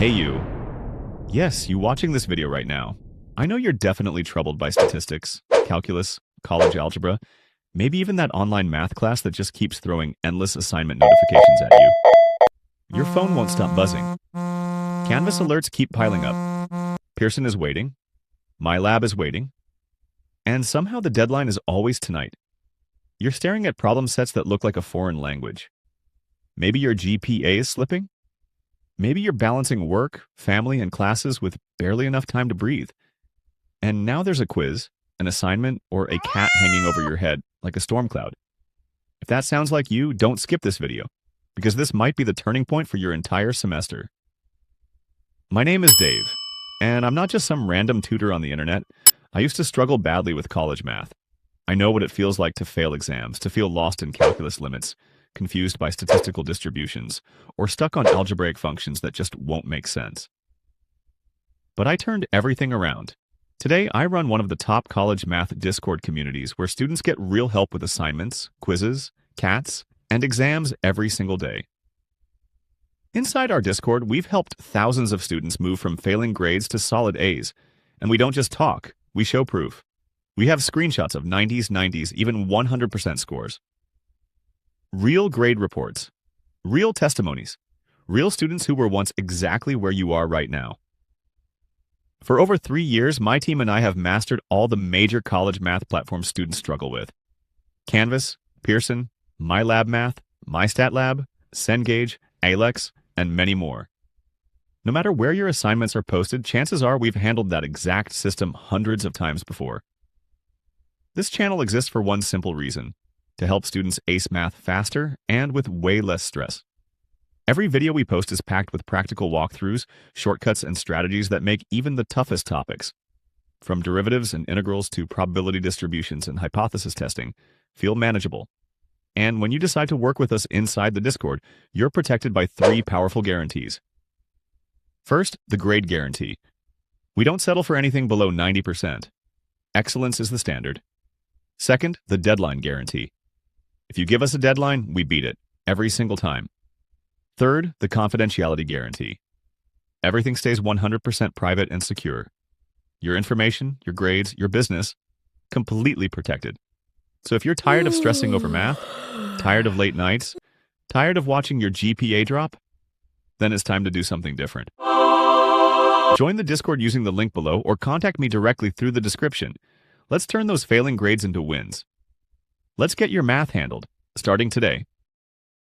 Hey you. Yes, you watching this video right now. I know you're definitely troubled by statistics, calculus, college algebra, maybe even that online math class that just keeps throwing endless assignment notifications at you. Your phone won't stop buzzing. Canvas alerts keep piling up. Pearson is waiting. My lab is waiting. And somehow the deadline is always tonight. You're staring at problem sets that look like a foreign language. Maybe your GPA is slipping? Maybe you're balancing work, family, and classes with barely enough time to breathe. And now there's a quiz, an assignment, or a cat hanging over your head like a storm cloud. If that sounds like you, don't skip this video, because this might be the turning point for your entire semester. My name is Dave, and I'm not just some random tutor on the internet. I used to struggle badly with college math. I know what it feels like to fail exams, to feel lost in calculus limits, confused by statistical distributions, or stuck on algebraic functions that just won't make sense. But I turned everything around. Today, I run one of the top college math Discord communities where students get real help with assignments, quizzes, CATs, and exams every single day. Inside our Discord, we've helped thousands of students move from failing grades to solid A's. And we don't just talk, we show proof. We have screenshots of 90s, even 100% scores. Real grade reports, real testimonies, real students who were once exactly where you are right now. For over 3 years, my team and I have mastered all the major college math platforms students struggle with. Canvas, Pearson, MyLabMath, MyStatLab, Cengage, Alex, and many more. No matter where your assignments are posted, chances are we've handled that exact system hundreds of times before. This channel exists for one simple reason: to help students ace math faster and with way less stress. Every video we post is packed with practical walkthroughs, shortcuts, and strategies that make even the toughest topics, from derivatives and integrals to probability distributions and hypothesis testing, feel manageable. And when you decide to work with us inside the Discord, you're protected by 3 powerful guarantees. First, the grade guarantee. We don't settle for anything below 90%. Excellence is the standard. Second, the deadline guarantee. If you give us a deadline, we beat it, every single time. Third, the confidentiality guarantee. Everything stays 100% private and secure. Your information, your grades, your business, completely protected. So if you're tired of stressing over math, tired of late nights, tired of watching your GPA drop, then it's time to do something different. Join the Discord using the link below or contact me directly through the description. Let's turn those failing grades into wins. Let's get your math handled, starting today.